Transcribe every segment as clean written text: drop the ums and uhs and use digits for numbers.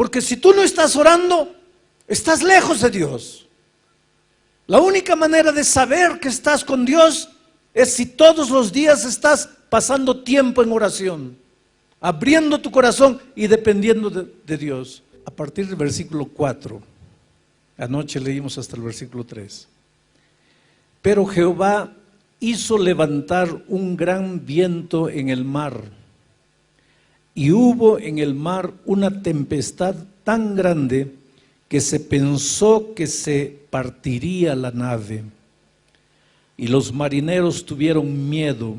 Porque si tú no estás orando, estás lejos de Dios. La única manera de saber que estás con Dios es si todos los días estás pasando tiempo en oración, abriendo tu corazón y dependiendo de Dios. A partir del versículo 4, anoche leímos hasta el versículo 3. Pero Jehová hizo levantar un gran viento en el mar, y hubo en el mar una tempestad tan grande que se pensó que se partiría la nave. Y los marineros tuvieron miedo,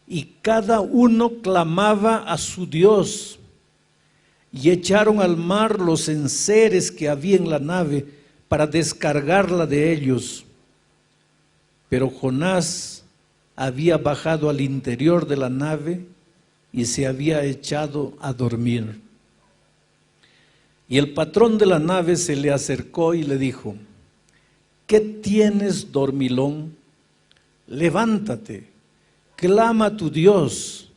y cada uno clamaba a su Dios, y echaron al mar los enseres que había en la nave para descargarla de ellos. Pero Jonás había bajado al interior de la nave y se había echado a dormir. Y el patrón de la nave se le acercó y le dijo: ¿qué tienes, dormilón? Levántate, clama a tu Dios,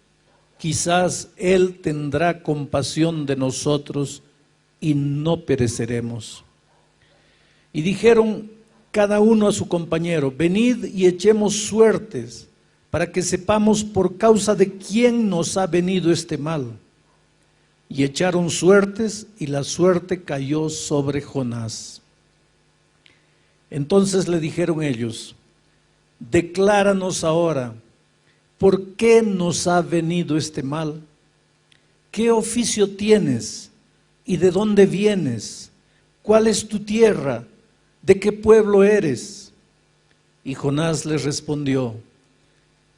quizás Él tendrá compasión de nosotros y no pereceremos. Y dijeron cada uno a su compañero: venid y echemos suertes, para que sepamos por causa de quién nos ha venido este mal. Y echaron suertes, y la suerte cayó sobre Jonás. Entonces le dijeron ellos: decláranos ahora, ¿por qué nos ha venido este mal? ¿Qué oficio tienes? ¿Y de dónde vienes? ¿Cuál es tu tierra? ¿De qué pueblo eres? Y Jonás les respondió: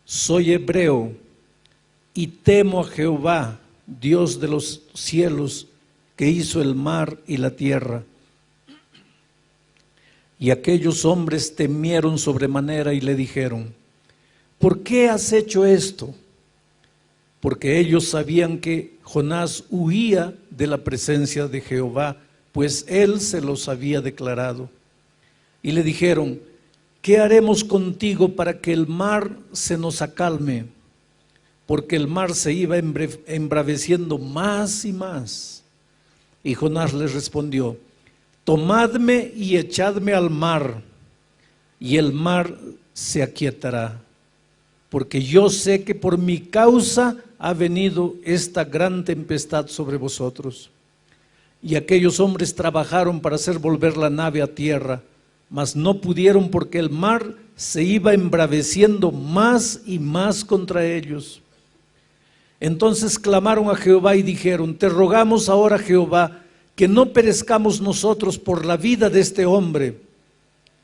soy hebreo y temo a Jehová, Dios de los cielos, que hizo el mar y la tierra. Y aquellos hombres temieron sobremanera y le dijeron: ¿por qué has hecho esto? Porque ellos sabían que Jonás huía de la presencia de Jehová, pues él se los había declarado. Y le dijeron: ¿qué haremos contigo para que el mar se nos acalme? Porque el mar se iba embraveciendo más y más. Y Jonás les respondió: tomadme y echadme al mar, y el mar se aquietará, porque yo sé que por mi causa ha venido esta gran tempestad sobre vosotros. Y aquellos hombres trabajaron para hacer volver la nave a tierra, mas no pudieron, porque el mar se iba embraveciendo más y más contra ellos. Entonces clamaron a Jehová y dijeron: te rogamos ahora, Jehová, que no perezcamos nosotros por la vida de este hombre,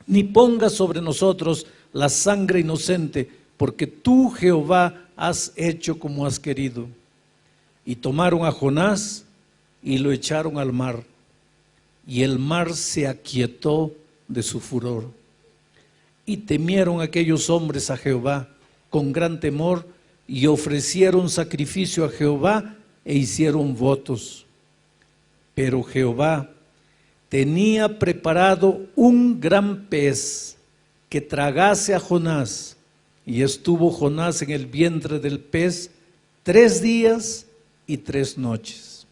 ni pongas sobre nosotros la sangre inocente, porque tú, Jehová, has hecho como has querido. Y tomaron a Jonás y lo echaron al mar, y el mar se aquietó de su furor. Y temieron aquellos hombres a Jehová con gran temor, y ofrecieron sacrificio a Jehová e hicieron votos. Pero Jehová tenía preparado un gran pez que tragase a Jonás, y estuvo Jonás en el vientre del pez 3 días y 3 noches.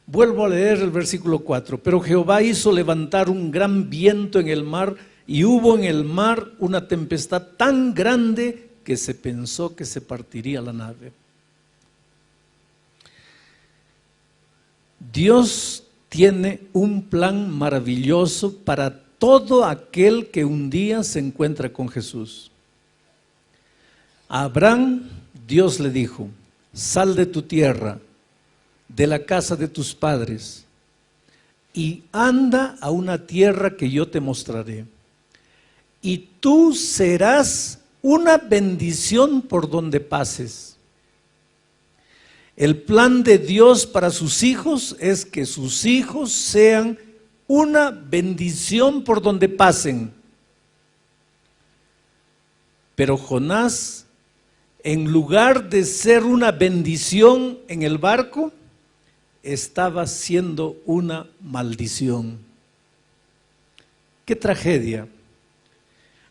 Vuelvo a leer el versículo 4. Pero Jehová hizo levantar un gran viento en el mar, y hubo en el mar una tempestad tan grande que se pensó que se partiría la nave. Dios tiene un plan maravilloso para todo aquel que un día se encuentra con Jesús. A Abraham, Dios le dijo: sal de tu tierra, de la casa de tus padres, y anda a una tierra que yo te mostraré. Y tú serás una bendición por donde pases. El plan de Dios para sus hijos es que sus hijos sean una bendición por donde pasen. Pero Jonás, en lugar de ser una bendición en el barco, estaba siendo una maldición. ¡Qué tragedia!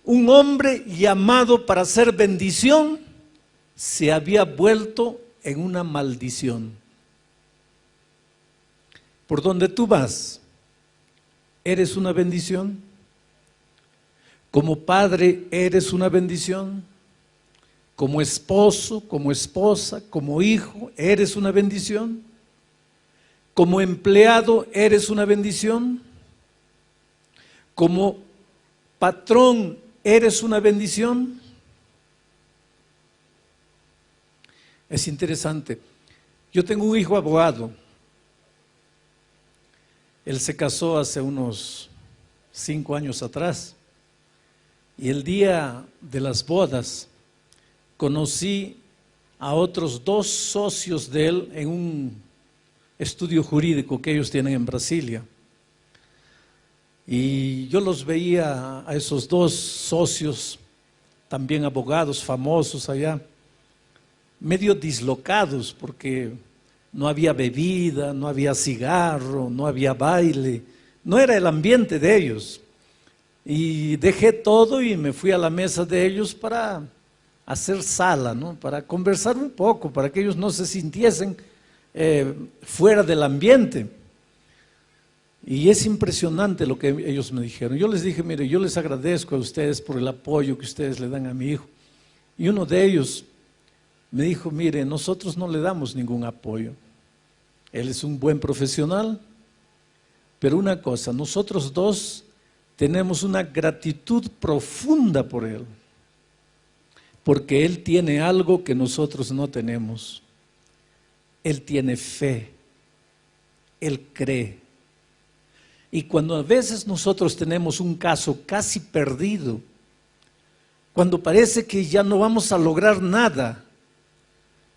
Un hombre llamado para ser bendición se había vuelto en una maldición. por donde tú vas, ¿eres una bendición? Como padre, ¿eres una bendición? Como esposo, como esposa, como hijo, ¿eres una bendición? Como empleado, ¿eres una bendición? Como patrón, ¿eres una bendición? Es interesante. Yo tengo un hijo abogado. Él se casó hace unos 5 años atrás. Y el día de las bodas conocí a otros 2 socios de él en un estudio jurídico que ellos tienen en Brasilia. Y yo los veía a esos 2 socios, también abogados famosos allá, medio dislocados porque no había bebida, no había cigarro, no había baile, no era el ambiente de ellos. Y dejé todo y me fui a la mesa de ellos para hacer sala, ¿no? Para conversar un poco, para que ellos no se sintiesen fuera del ambiente. Y es impresionante lo que ellos me dijeron. Yo les dije, mire, yo les agradezco a ustedes por el apoyo que ustedes le dan a mi hijo. Y uno de ellos me dijo, mire, nosotros no le damos ningún apoyo. Él es un buen profesional, pero una cosa, nosotros 2 tenemos una gratitud profunda por él, porque él tiene algo que nosotros no tenemos. Él tiene fe, él cree. Y cuando a veces nosotros tenemos un caso casi perdido, cuando parece que ya no vamos a lograr nada,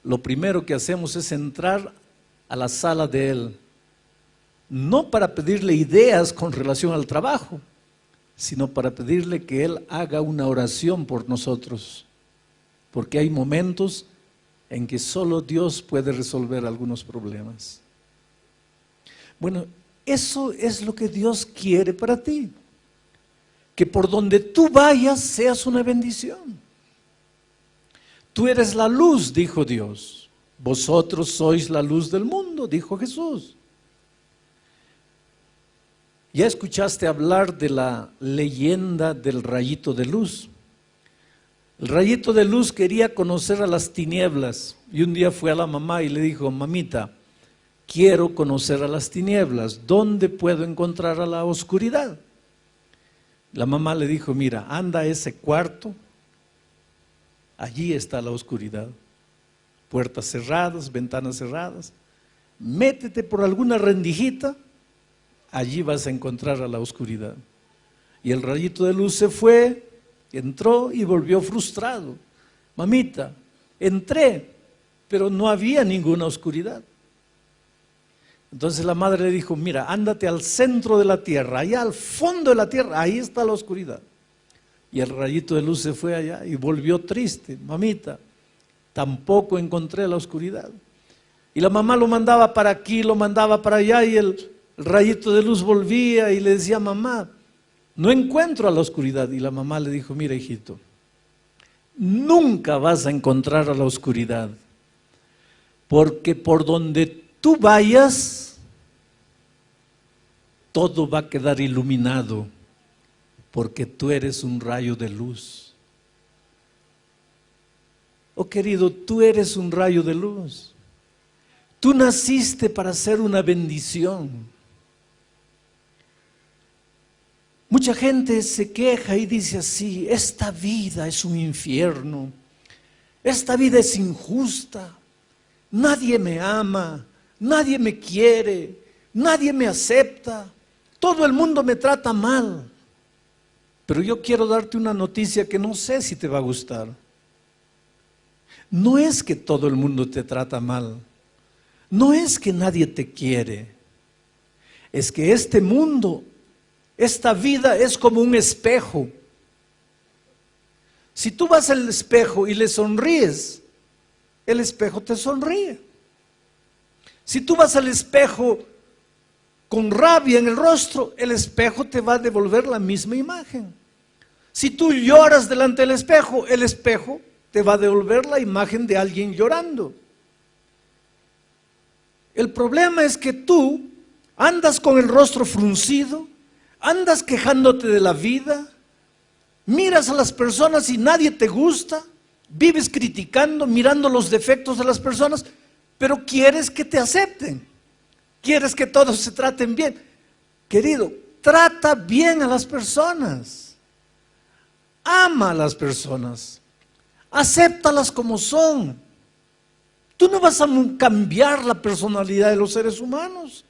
lo primero que hacemos es entrar a la sala de él, no para pedirle ideas con relación al trabajo, sino para pedirle que él haga una oración por nosotros, porque hay momentos en que solo Dios puede resolver algunos problemas. Bueno, eso es lo que Dios quiere para ti, que por donde tú vayas seas una bendición. Tú eres la luz, dijo Dios. Vosotros sois la luz del mundo, dijo Jesús. ¿Ya escuchaste hablar de la leyenda del rayito de luz? El rayito de luz quería conocer a las tinieblas y un día fue a la mamá y le dijo, mamita, quiero conocer a las tinieblas, ¿dónde puedo encontrar a la oscuridad? La mamá le dijo, mira, anda a ese cuarto, allí está la oscuridad, puertas cerradas, ventanas cerradas, métete por alguna rendijita, allí vas a encontrar a la oscuridad. Y el rayito de luz se fue, entró y volvió frustrado. Mamita, entré, pero no había ninguna oscuridad. Entonces la madre le dijo, mira, ándate al centro de la tierra, allá al fondo de la tierra, ahí está la oscuridad. Y el rayito de luz se fue allá y volvió triste. Mamita, tampoco encontré la oscuridad. Y la mamá lo mandaba para aquí, lo mandaba para allá y el rayito de luz volvía y le decía, mamá, no encuentro a la oscuridad. Y la mamá le dijo, mira hijito, nunca vas a encontrar a la oscuridad, porque por donde tú vayas, todo va a quedar iluminado, porque tú eres un rayo de luz. Oh querido, tú eres un rayo de luz. Tú naciste para ser una bendición. Mucha gente se queja y dice así, esta vida es un infierno, esta vida es injusta, nadie me ama, nadie me quiere, nadie me acepta, todo el mundo me trata mal. Pero yo quiero darte una noticia que no sé si te va a gustar. No es que todo el mundo te trata mal, no es que nadie te quiere, es que este mundo, esta vida es como un espejo. Si tú vas al espejo y le sonríes, el espejo te sonríe. Si tú vas al espejo con rabia en el rostro, el espejo te va a devolver la misma imagen. Si tú lloras delante del espejo, el espejo te va a devolver la imagen de alguien llorando. El problema es que tú ¿Andas con el rostro fruncido? ¿Andas quejándote de la vida? ¿Miras a las personas y nadie te gusta? ¿Vives criticando, mirando los defectos de las personas? Pero quieres que te acepten. ¿Quieres que todos se traten bien? Querido, trata bien a las personas. Ama a las personas. Acéptalas como son. Tú no vas a cambiar la personalidad de los seres humanos.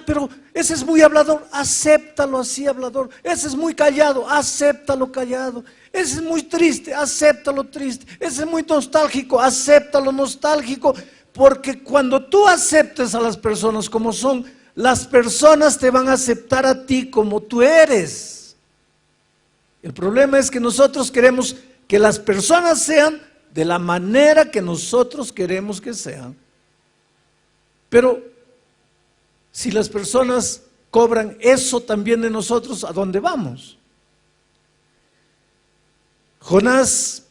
Pero ese es muy hablador, acéptalo así hablador. Ese es muy callado, acéptalo callado. Ese es muy triste, acéptalo triste. Ese es muy nostálgico, acéptalo nostálgico. Porque cuando tú aceptes a las personas como son, las personas te van a aceptar a ti como tú eres. El problema es que nosotros queremos que las personas sean de la manera que nosotros queremos que sean. Pero si las personas cobran eso también de nosotros, ¿a dónde vamos? Jonás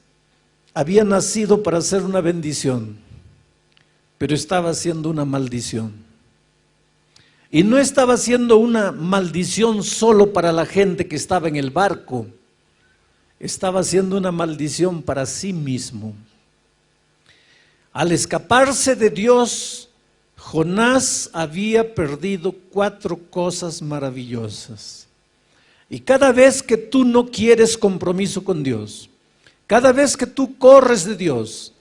había nacido para ser una bendición, pero estaba haciendo una maldición. Y no estaba haciendo una maldición solo para la gente que estaba en el barco, estaba haciendo una maldición para sí mismo. Al escaparse de Dios, Jonás había perdido 4 cosas maravillosas. Y cada vez que tú no quieres compromiso con Dios, cada vez que tú corres de Dios,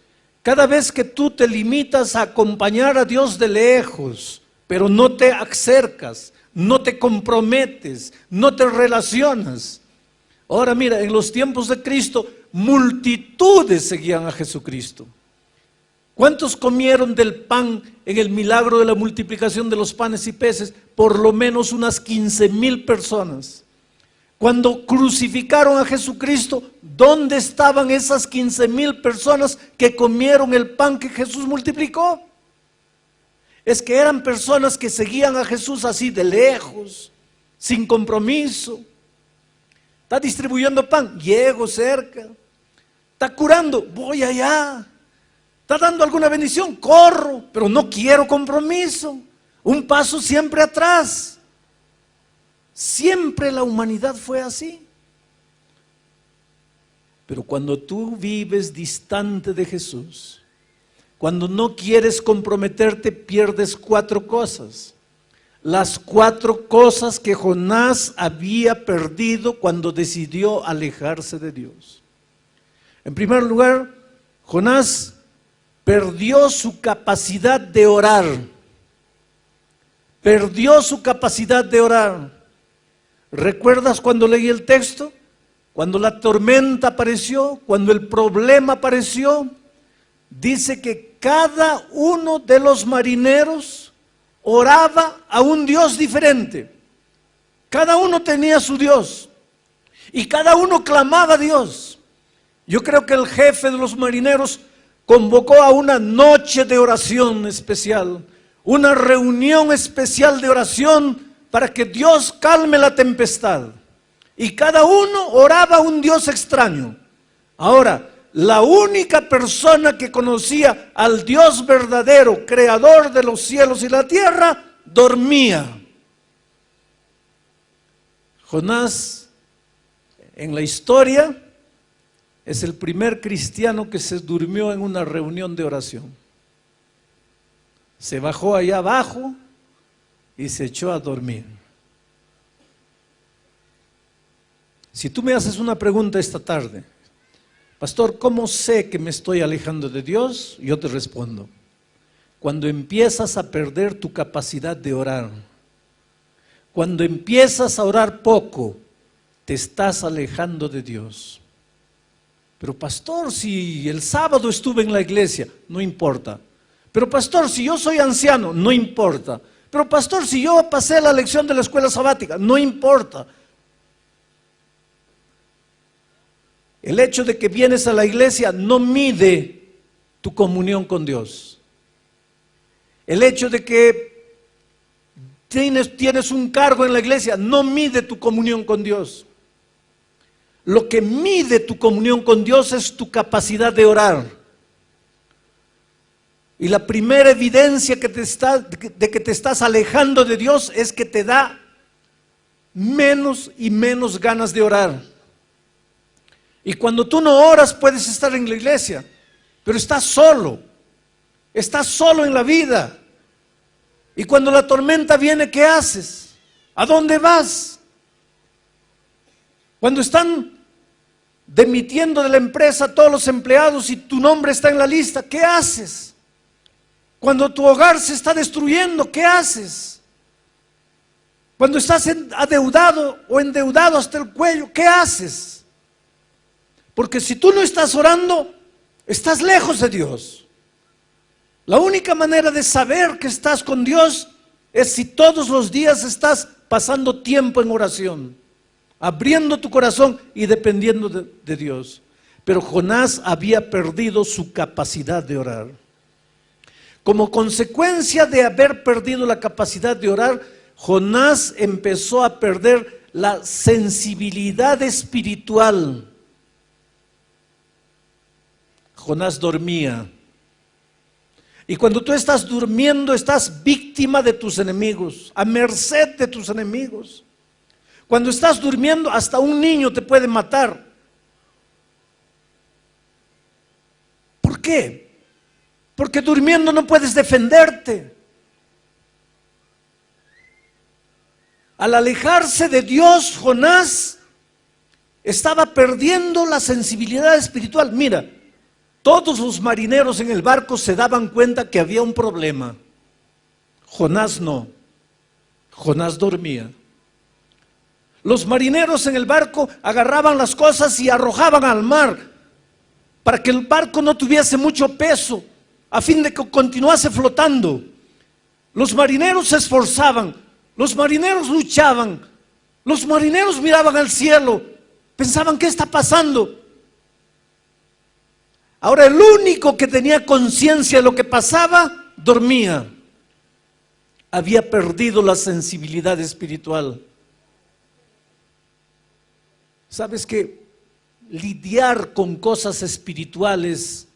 cada vez que tú te limitas a acompañar a Dios de lejos, pero no te acercas, no te comprometes, no te relacionas. Ahora mira, en los tiempos de Cristo, multitudes seguían a Jesucristo. ¿Cuántos comieron del pan en el milagro de la multiplicación de los panes y peces? Por lo menos unas 15,000 personas. Cuando crucificaron a Jesucristo, ¿dónde estaban esas 15,000 personas que comieron el pan que Jesús multiplicó? Es que eran personas que seguían a Jesús así de lejos, sin compromiso. Está distribuyendo pan, llego cerca. Está curando, voy allá. Está dando alguna bendición, corro, pero no quiero compromiso. Un paso siempre atrás. Siempre la humanidad fue así. Pero cuando tú vives distante de Jesús, cuando no quieres comprometerte, pierdes 4 cosas. Las 4 cosas que Jonás había perdido cuando decidió alejarse de Dios. En primer lugar, Jonás perdió su capacidad de orar. Perdió su capacidad de orar. ¿Recuerdas cuando leí el texto? Cuando la tormenta apareció, cuando el problema apareció, dice que cada uno de los marineros oraba a un Dios diferente. Cada uno tenía su Dios y cada uno clamaba a Dios. Yo creo que el jefe de los marineros convocó a una noche de oración especial, una reunión especial de oración para que Dios calme la tempestad. Y cada uno oraba a un Dios extraño. Ahora, la única persona que conocía al Dios verdadero, creador de los cielos y la tierra, dormía. Jonás, en la historia, es el primer cristiano que se durmió en una reunión de oración. Se bajó allá abajo y se echó a dormir. Si tú me haces una pregunta esta tarde, pastor, ¿cómo sé que me estoy alejando de Dios? Yo te respondo, cuando empiezas a perder tu capacidad de orar, cuando empiezas a orar poco, te estás alejando de Dios. Pero pastor, si el sábado estuve en la iglesia, no importa. Pero pastor, si yo soy anciano, no importa. Pero pastor, si yo pasé la lección de la escuela sabática, no importa. El hecho de que vienes a la iglesia no mide tu comunión con Dios. El hecho de que tienes un cargo en la iglesia no mide tu comunión con Dios. Lo que mide tu comunión con Dios es tu capacidad de orar. Y la primera evidencia de que te estás alejando de Dios es que te da menos y menos ganas de orar. Y cuando tú no oras puedes estar en la iglesia, pero estás solo en la vida. Y cuando la tormenta viene, ¿qué haces? ¿A dónde vas? Cuando están demitiendo de la empresa a todos los empleados y tu nombre está en la lista, ¿qué haces? Cuando tu hogar se está destruyendo, ¿qué haces? Cuando estás adeudado o endeudado hasta el cuello, ¿qué haces? Porque si tú no estás orando, estás lejos de Dios. La única manera de saber que estás con Dios es si todos los días estás pasando tiempo en oración, abriendo tu corazón y dependiendo de Dios. Pero Jonás había perdido su capacidad de orar. Como consecuencia de haber perdido la capacidad de orar, Jonás empezó a perder la sensibilidad espiritual. Jonás dormía. Y cuando tú estás durmiendo, estás víctima de tus enemigos, a merced de tus enemigos. Cuando estás durmiendo, hasta un niño te puede matar. ¿Por qué? Porque durmiendo no puedes defenderte. Al alejarse de Dios, Jonás estaba perdiendo la sensibilidad espiritual. Mira, todos los marineros en el barco se daban cuenta que había un problema. Jonás no. Jonás dormía. Los marineros en el barco agarraban las cosas y arrojaban al mar para que el barco no tuviese mucho peso, a fin de que continuase flotando. Los marineros se esforzaban, los marineros luchaban, los marineros miraban al cielo, pensaban, ¿qué está pasando? Ahora el único que tenía conciencia de lo que pasaba, dormía. Había perdido la sensibilidad espiritual. ¿Sabes que lidiar con cosas espirituales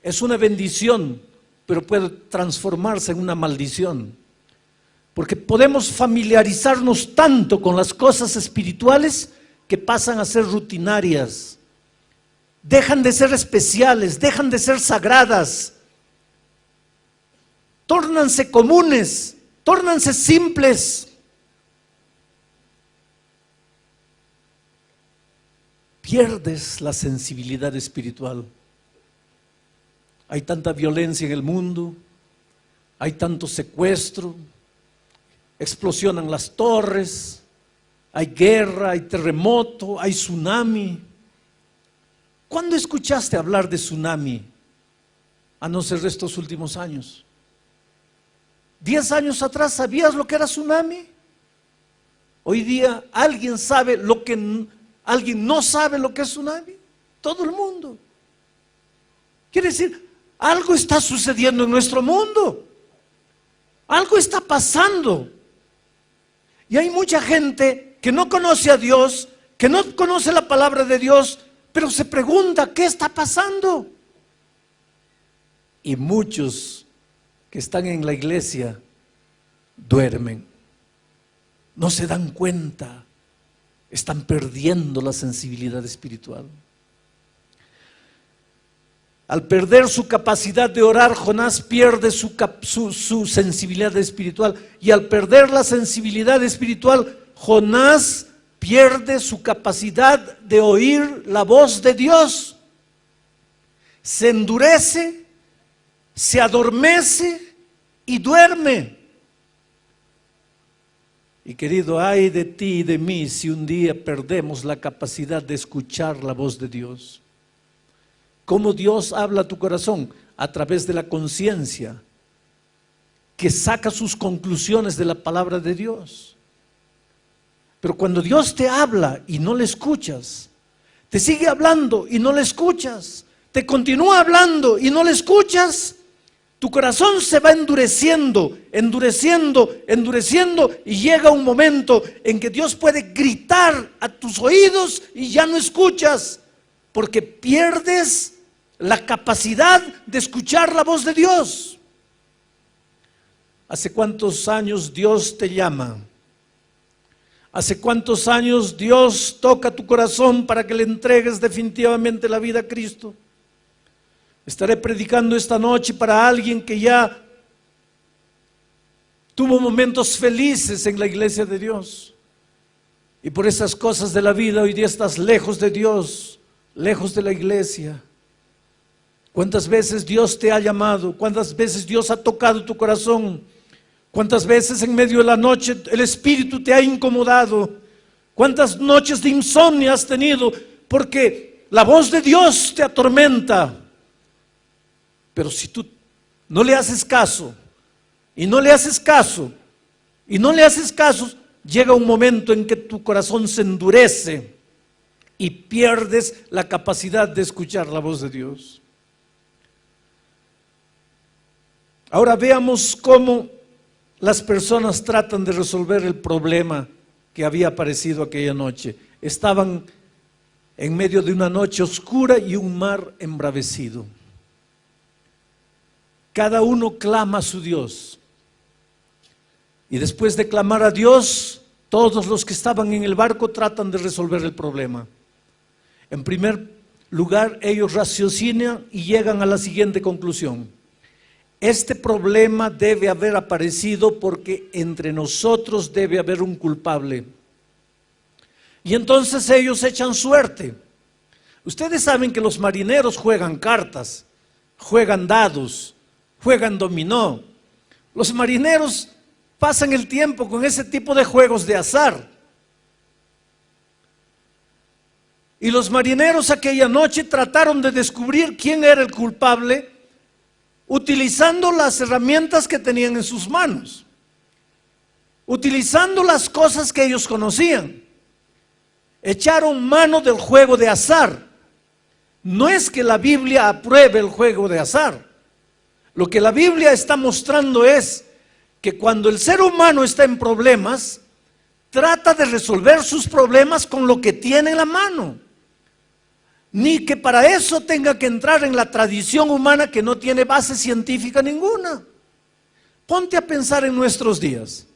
es una bendición, pero puede transformarse en una maldición? Porque podemos familiarizarnos tanto con las cosas espirituales que pasan a ser rutinarias. Dejan de ser especiales, dejan de ser sagradas. Tórnanse comunes, tórnanse simples. Pierdes la sensibilidad espiritual. Hay tanta violencia en el mundo, hay tanto secuestro, explosionan las torres, hay guerra, hay terremoto, hay tsunami. ¿Cuándo escuchaste hablar de tsunami? A no ser de estos últimos años. 10 años atrás, ¿sabías lo que era tsunami? Hoy día, ¿alguien no sabe lo que es tsunami? Todo el mundo. Quiere decir, algo está sucediendo en nuestro mundo. Algo está pasando. Y hay mucha gente que no conoce a Dios, que no conoce la palabra de Dios, pero se pregunta, ¿qué está pasando? Y muchos que están en la iglesia duermen. No se dan cuenta. Están perdiendo la sensibilidad espiritual. Al perder su capacidad de orar, Jonás pierde su sensibilidad espiritual. Y al perder la sensibilidad espiritual, Jonás pierde su capacidad de oír la voz de Dios. Se endurece, se adormece y duerme. Y querido, ay de ti y de mí si un día perdemos la capacidad de escuchar la voz de Dios. ¿Cómo Dios habla a tu corazón? A través de la conciencia, que saca sus conclusiones de la palabra de Dios. Pero cuando Dios te habla y no le escuchas, te sigue hablando y no le escuchas, te continúa hablando y no le escuchas, tu corazón se va endureciendo, endureciendo, endureciendo, y llega un momento en que Dios puede gritar a tus oídos y ya no escuchas, porque pierdes la capacidad de escuchar la voz de Dios. ¿Hace cuántos años Dios te llama? ¿Hace cuántos años Dios toca tu corazón para que le entregues definitivamente la vida a Cristo? Estaré predicando esta noche para alguien que ya tuvo momentos felices en la iglesia de Dios. Y por esas cosas de la vida hoy día estás lejos de Dios, lejos de la iglesia. ¿Cuántas veces Dios te ha llamado? ¿Cuántas veces Dios ha tocado tu corazón? ¿Cuántas veces en medio de la noche el Espíritu te ha incomodado? ¿Cuántas noches de insomnio has tenido? Porque la voz de Dios te atormenta. Pero si tú no le haces caso, y no le haces caso, y no le haces caso, llega un momento en que tu corazón se endurece y pierdes la capacidad de escuchar la voz de Dios. Ahora veamos cómo las personas tratan de resolver el problema que había aparecido aquella noche. Estaban en medio de una noche oscura y un mar embravecido. Cada uno clama a su Dios. Y después de clamar a Dios, todos los que estaban en el barco tratan de resolver el problema. En primer lugar, ellos raciocinan y llegan a la siguiente conclusión: este problema debe haber aparecido porque entre nosotros debe haber un culpable. Y entonces ellos echan suerte. Ustedes saben que los marineros juegan cartas, juegan dados, juegan dominó. Los marineros pasan el tiempo con ese tipo de juegos de azar. Y los marineros aquella noche trataron de descubrir quién era el culpable, utilizando las herramientas que tenían en sus manos, utilizando las cosas que ellos conocían. Echaron mano del juego de azar. No es que la Biblia apruebe el juego de azar. Lo que la Biblia está mostrando es que cuando el ser humano está en problemas, trata de resolver sus problemas con lo que tiene en la mano. Ni que para eso tenga que entrar en la tradición humana que no tiene base científica ninguna. Ponte a pensar en nuestros días.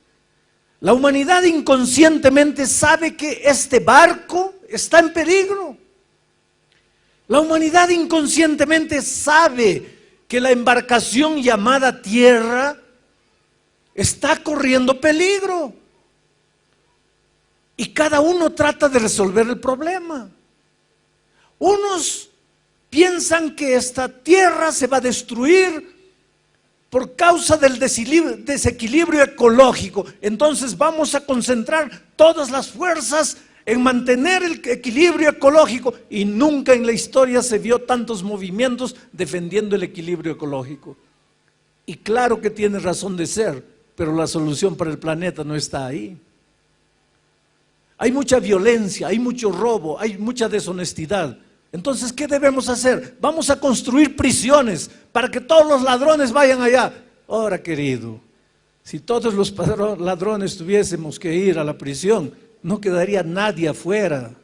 La humanidad inconscientemente sabe que este barco está en peligro. La humanidad inconscientemente sabe que la embarcación llamada tierra está corriendo peligro. Y cada uno trata de resolver el problema. Unos piensan que esta tierra se va a destruir por causa del desequilibrio ecológico. Entonces vamos a concentrar todas las fuerzas en mantener el equilibrio ecológico. Y nunca en la historia se vio tantos movimientos defendiendo el equilibrio ecológico. Y claro que tiene razón de ser, pero la solución para el planeta no está ahí. Hay mucha violencia, hay mucho robo, hay mucha deshonestidad. Entonces, ¿qué debemos hacer? Vamos a construir prisiones para que todos los ladrones vayan allá. Ahora, querido, si todos los ladrones tuviésemos que ir a la prisión, no quedaría nadie afuera,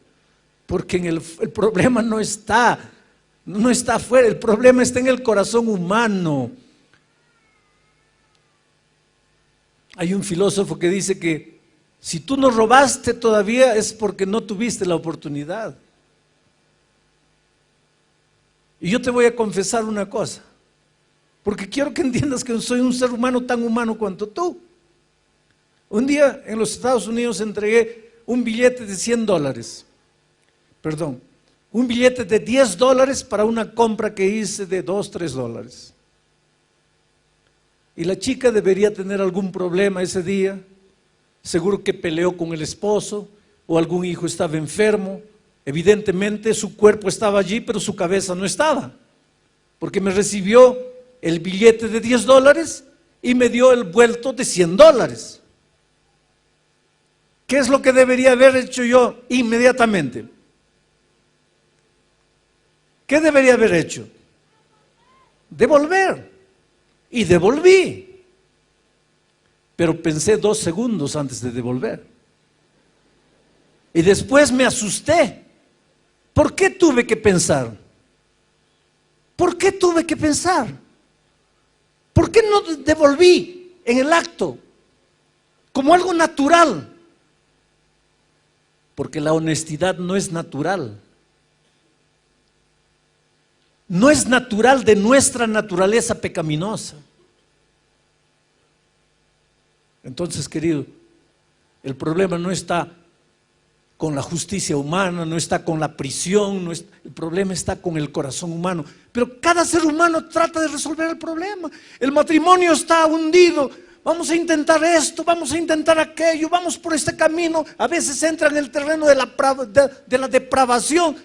porque el problema no está afuera, el problema está en el corazón humano. Hay un filósofo que dice que si tú no robaste todavía es porque no tuviste la oportunidad. Y yo te voy a confesar una cosa, porque quiero que entiendas que soy un ser humano tan humano cuanto tú. Un día en los Estados Unidos entregué un billete de $100, un billete de $10 para una compra que hice de $2, $3. Y la chica debería tener algún problema ese día, seguro que peleó con el esposo o algún hijo estaba enfermo. Evidentemente su cuerpo estaba allí, pero su cabeza no estaba, porque me recibió el billete de $10 y me dio el vuelto de $100. ¿Qué es lo que debería haber hecho yo inmediatamente? ¿Qué debería haber hecho? Devolver. Y devolví. Pero pensé 2 segundos antes de devolver. Y después me asusté. ¿Por qué tuve que pensar? ¿Por qué tuve que pensar? ¿Por qué no devolví en el acto, como algo natural. Porque la honestidad no es natural. No es natural de nuestra naturaleza pecaminosa. Entonces, querido, el problema no está con la justicia humana, no está con la prisión, el problema está con el corazón humano. Pero cada ser humano trata de resolver el problema. El matrimonio está hundido, vamos a intentar esto, vamos a intentar aquello, vamos por este camino. A veces entra en el terreno de la depravación,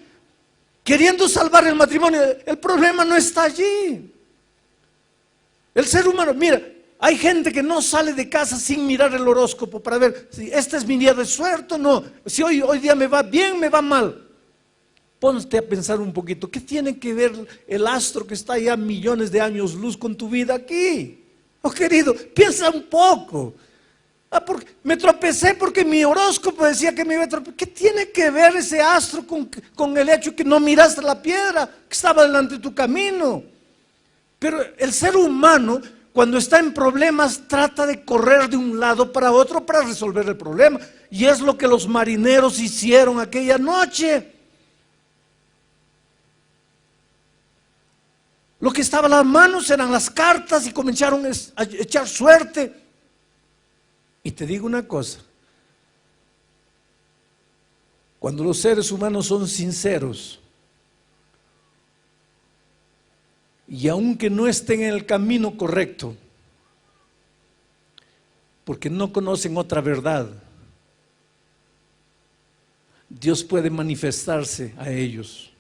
queriendo salvar el matrimonio. El problema no está allí. El ser humano, mira, hay gente que no sale de casa sin mirar el horóscopo para ver si este es mi día de suerte o no, si hoy día me va bien, me va mal. Ponte a pensar un poquito, ¿qué tiene que ver el astro que está ya millones de años luz con tu vida aquí? Oh, querido, piensa un poco. Porque me tropecé porque mi horóscopo decía que me iba a tropezar. ¿Qué tiene que ver ese astro con el hecho que no miraste la piedra que estaba delante de tu camino? Pero el ser humano, cuando está en problemas, trata de correr de un lado para otro para resolver el problema. Y es lo que los marineros hicieron aquella noche. Lo que estaba a las manos eran las cartas y comenzaron a echar suerte. Y te digo una cosa, cuando los seres humanos son sinceros, y aunque no estén en el camino correcto, porque no conocen otra verdad, Dios puede manifestarse a ellos.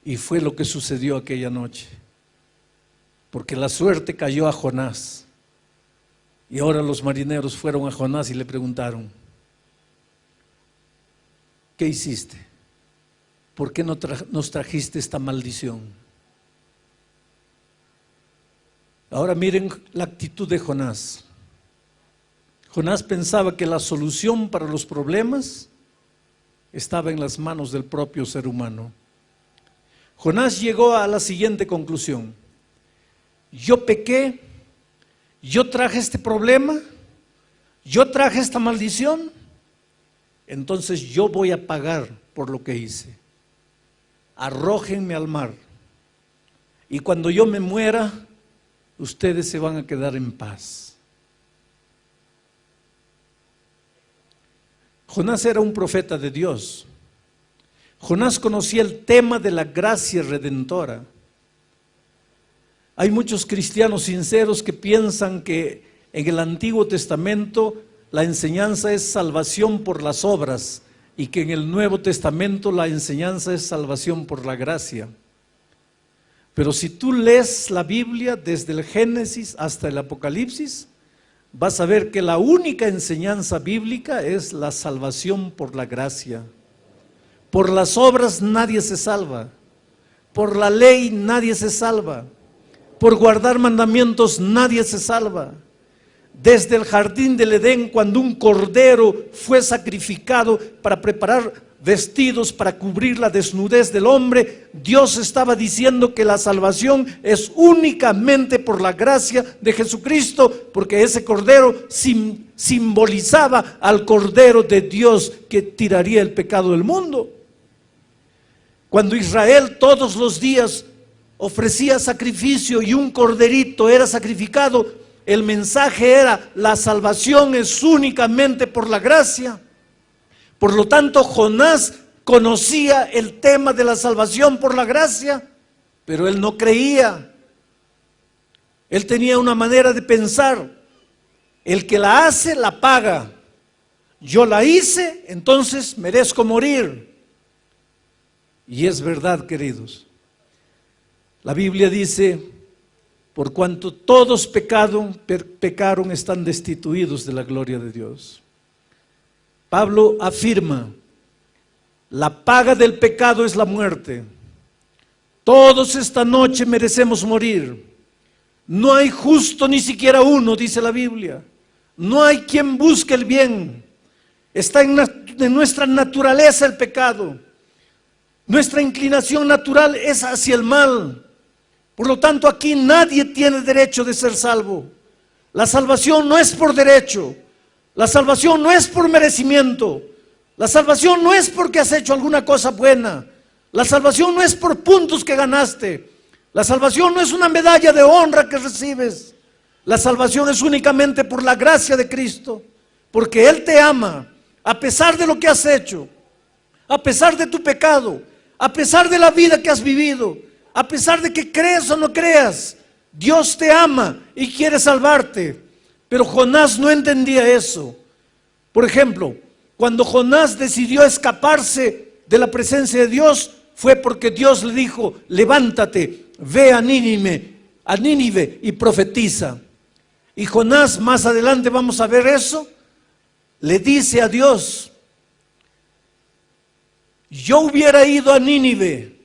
Y fue lo que sucedió aquella noche, porque la suerte cayó a Jonás. Y ahora los marineros fueron a Jonás y le preguntaron: ¿qué hiciste? ¿Por qué nos trajiste esta maldición? Ahora miren la actitud de Jonás. Jonás pensaba que la solución para los problemas estaba en las manos del propio ser humano. Jonás llegó a la siguiente conclusión: yo pequé, yo traje este problema, yo traje esta maldición, entonces yo voy a pagar por lo que hice. Arrójenme al mar y cuando yo me muera, ustedes se van a quedar en paz. Jonás era un profeta de Dios. Jonás conocía el tema de la gracia redentora. Hay muchos cristianos sinceros que piensan que en el Antiguo Testamento la enseñanza es salvación por las obras y que en el Nuevo Testamento la enseñanza es salvación por la gracia. Pero si tú lees la Biblia desde el Génesis hasta el Apocalipsis, vas a ver que la única enseñanza bíblica es la salvación por la gracia. Por las obras nadie se salva, por la ley nadie se salva, por guardar mandamientos nadie se salva. Desde el jardín del Edén, cuando un cordero fue sacrificado para preparar vestidos para cubrir la desnudez del hombre, Dios estaba diciendo que la salvación es únicamente por la gracia de Jesucristo, porque ese cordero simbolizaba al Cordero de Dios que tiraría el pecado del mundo. Cuando Israel todos los días ofrecía sacrificio y un corderito era sacrificado, el mensaje era: la salvación es únicamente por la gracia. Por lo tanto, Jonás conocía el tema de la salvación por la gracia, pero él no creía. Él tenía una manera de pensar: el que la hace, la paga. Yo la hice, entonces merezco morir. Y es verdad, queridos. La Biblia dice: por cuanto todos pecaron, están destituidos de la gloria de Dios. Pablo afirma: la paga del pecado es la muerte. Todos esta noche merecemos morir. No hay justo ni siquiera uno, dice la Biblia. No hay quien busque el bien. Está en nuestra naturaleza el pecado. Nuestra inclinación natural es hacia el mal. Por lo tanto, aquí nadie tiene derecho de ser salvo. La salvación no es por derecho. La salvación no es por merecimiento. La salvación no es porque has hecho alguna cosa buena. La salvación no es por puntos que ganaste. La salvación no es una medalla de honra que recibes. La salvación es únicamente por la gracia de Cristo, porque Él te ama, a pesar de lo que has hecho, a pesar de tu pecado, a pesar de la vida que has vivido, a pesar de que creas o no creas. Dios te ama y quiere salvarte. Pero Jonás no entendía eso. Por ejemplo, cuando Jonás decidió escaparse de la presencia de Dios, fue porque Dios le dijo: levántate, ve a Nínive y profetiza. Y Jonás, más adelante vamos a ver eso, le dice a Dios: yo hubiera ido a Nínive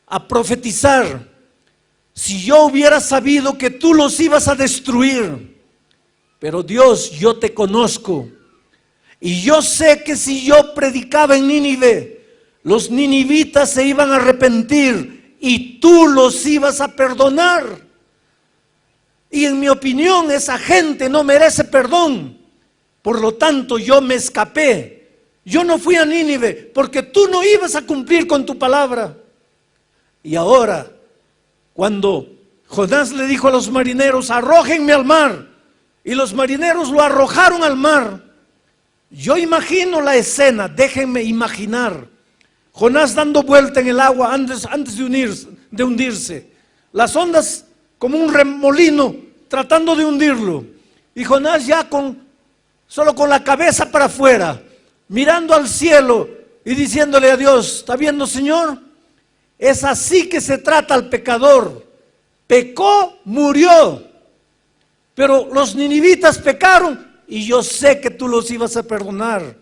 a profetizar si yo hubiera sabido que tú los ibas a destruir. Pero Dios, yo te conozco y yo sé que si yo predicaba en Nínive, los ninivitas se iban a arrepentir y tú los ibas a perdonar. Y en mi opinión, esa gente no merece perdón. Por lo tanto, yo me escapé. Yo no fui a Nínive porque tú no ibas a cumplir con tu palabra. Y ahora, cuando Jonás le dijo a los marineros: arrójenme al mar, y los marineros lo arrojaron al mar, yo imagino la escena, déjenme imaginar. Jonás dando vuelta en el agua antes de hundirse. Las ondas como un remolino tratando de hundirlo. Y Jonás ya solo con la cabeza para afuera, mirando al cielo y diciéndole a Dios: ¿está viendo, Señor? Es así que se trata al pecador. Pecó, murió. Pero los ninivitas pecaron y yo sé que tú los ibas a perdonar.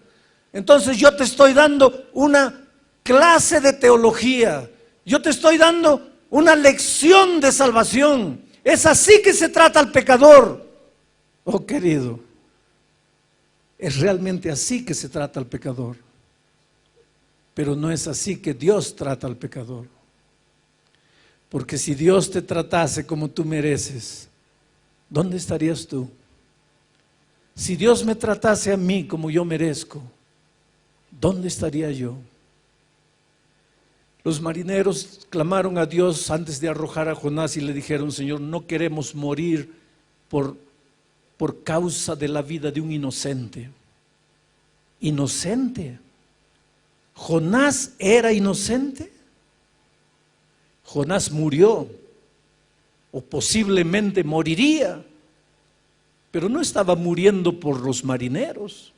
Entonces yo te estoy dando una clase de teología. Yo te estoy dando una lección de salvación. Es así que se trata al pecador. Oh, querido, es realmente así que se trata al pecador. Pero no es así que Dios trata al pecador. Porque si Dios te tratase como tú mereces, ¿dónde estarías tú? Si Dios me tratase a mí como yo merezco, ¿dónde estaría yo? Los marineros clamaron a Dios antes de arrojar a Jonás y le dijeron: Señor, no queremos morir por causa de la vida de un inocente. ¿Inocente? ¿Jonás era inocente? Jonás murió, o posiblemente moriría, pero no estaba muriendo por los marineros.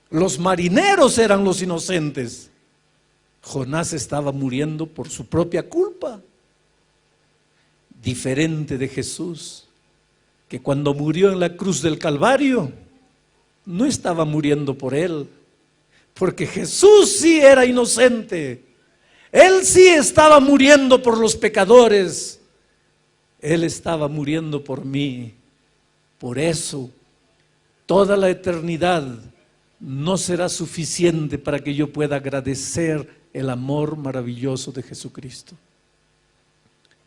Los marineros eran los inocentes. Jonás estaba muriendo por su propia culpa. Diferente de Jesús, que cuando murió en la cruz del Calvario, no estaba muriendo por él, porque Jesús sí era inocente. Él sí estaba muriendo por los pecadores. Él estaba muriendo por mí. Por eso, toda la eternidad no será suficiente para que yo pueda agradecer el amor maravilloso de Jesucristo.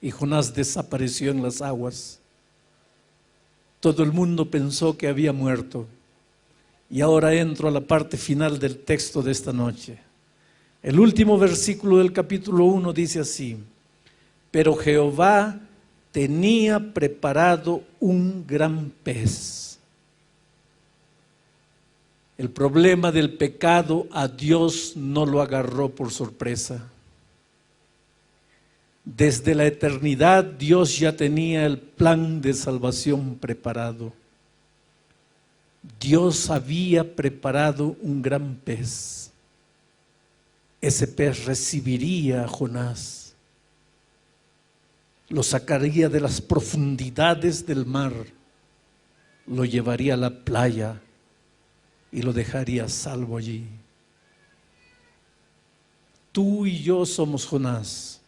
Y Jonás desapareció en las aguas. Todo el mundo pensó que había muerto. Y ahora entro a la parte final del texto de esta noche. El último versículo del capítulo 1 dice así: pero Jehová tenía preparado un gran pez. El problema del pecado a Dios no lo agarró por sorpresa. Desde la eternidad Dios ya tenía el plan de salvación preparado. Dios había preparado un gran pez. Ese pez recibiría a Jonás, lo sacaría de las profundidades del mar, lo llevaría a la playa y lo dejaría salvo allí. Tú y yo somos Jonás.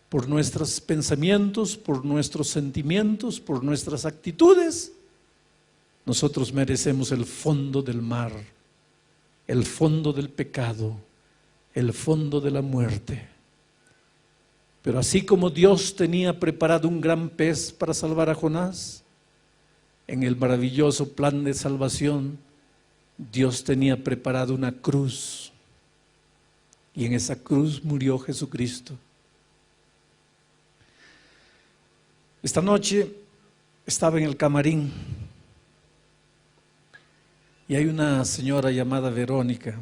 Por nuestros pensamientos, por nuestros sentimientos, por nuestras actitudes, nosotros merecemos el fondo del mar, el fondo del pecado, el fondo de la muerte. Pero así como Dios tenía preparado un gran pez para salvar a Jonás, En el maravilloso plan de salvación, Dios tenía preparado una cruz, y en esa cruz murió Jesucristo. Esta noche estaba en el camarín y hay una señora llamada Verónica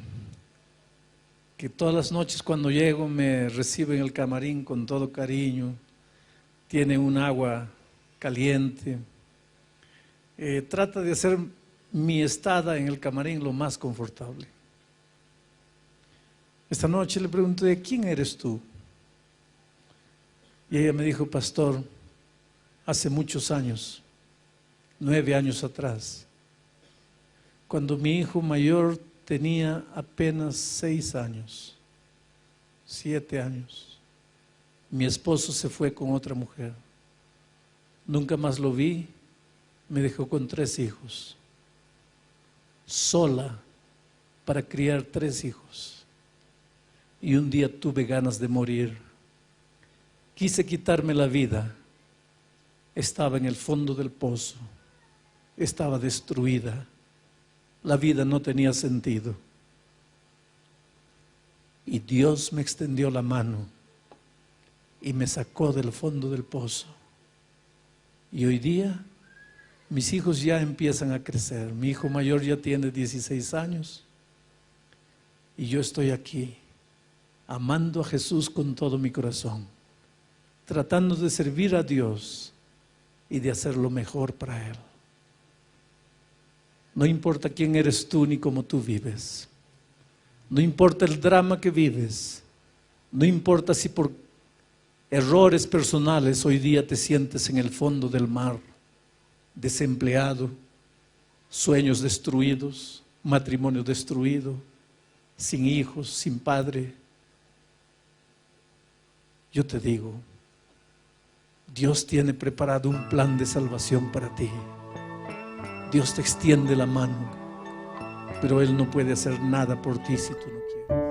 que todas las noches cuando llego me recibe en el camarín con todo cariño, tiene un agua caliente, trata de hacer mi estada en el camarín lo más confortable. Esta noche le pregunté: ¿quién eres tú? Y ella me dijo: pastor, hace muchos años, 9 años atrás, cuando mi hijo mayor tenía apenas 6 años, 7 años, mi esposo se fue con otra mujer. Nunca más lo vi, me dejó con 3 hijos, sola para criar 3 hijos. Y un día tuve ganas de morir. Quise quitarme la vida. Estaba en el fondo del pozo. Estaba destruida. La vida no tenía sentido. Y Dios me extendió la mano y me sacó del fondo del pozo. Y hoy día mis hijos ya empiezan a crecer. Mi hijo mayor ya tiene 16 años. Y yo estoy aquí, amando a Jesús con todo mi corazón, tratando de servir a Dios y de hacer lo mejor para Él. No importa quién eres tú ni cómo tú vives. No importa el drama que vives. No importa si por errores personales hoy día te sientes en el fondo del mar, desempleado, sueños destruidos, matrimonio destruido, sin hijos, sin padre. Yo te digo, Dios tiene preparado un plan de salvación para ti. Dios te extiende la mano, pero Él no puede hacer nada por ti si tú no quieres.